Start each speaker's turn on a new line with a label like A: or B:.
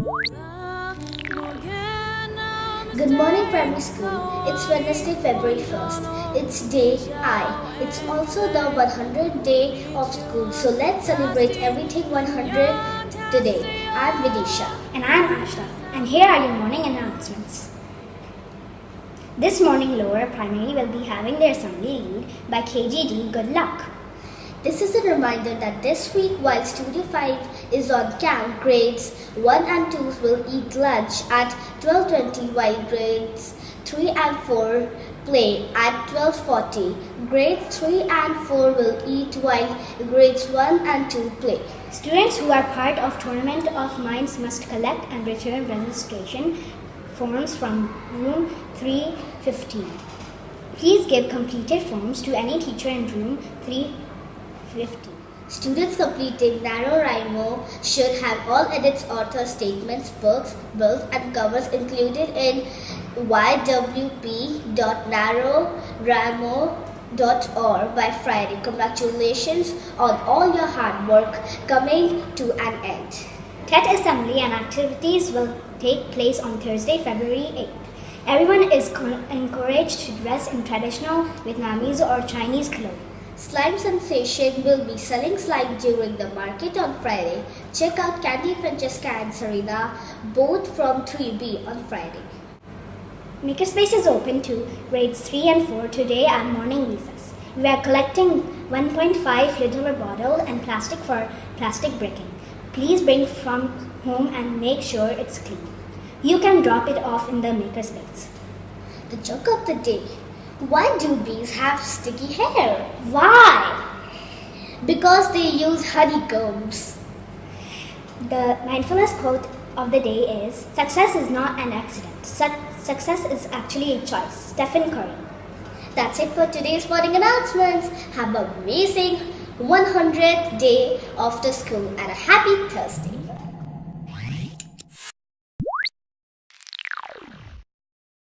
A: Good morning, primary school. It's Wednesday, February 1st. It's day I. It's also the 100th day of school, so let's celebrate everything 100 today. I'm Vidisha.
B: And I'm Aastha. And here are your morning announcements. This morning, lower primary will be having their assembly lead by KGD Good Luck.
A: This is a reminder that this week, while Studio 5 is on camp, grades 1 and 2 will eat lunch at 12:20, while grades 3 and 4 play at 12:40. Grades 3 and 4 will eat while grades 1 and 2 play.
B: Students who are part of Tournament of Minds must collect and return registration forms from room 315. Please give completed forms to any teacher in room 350.
A: Students completing NaNoWriMo should have all edits, author statements, books, bills, and covers included in ywp.nanowrimo.org by Friday. Congratulations on all your hard work coming to an end.
B: Tet Assembly and activities will take place on Thursday, February 8th. Everyone is encouraged to dress in traditional Vietnamese or Chinese clothing.
A: Slime Sensation will be selling slime during the market on Friday. Check out Candy Francesca and Serena, both from 3B on Friday.
B: Makerspace is open to grades 3 and 4 today at morning recess. We are collecting 1.5 liter bottle and plastic for plastic bricking. Please bring from home and make sure it's clean. You can drop it off in the makerspace.
A: The joke of the day. Why do bees have sticky hair?
B: Why?
A: Because they use honeycombs.
B: The mindfulness quote of the day is, "Success is not an accident. Success is actually a choice." Stephen Curry.
A: That's it for today's morning announcements. Have an amazing 100th day after school and a happy Thursday.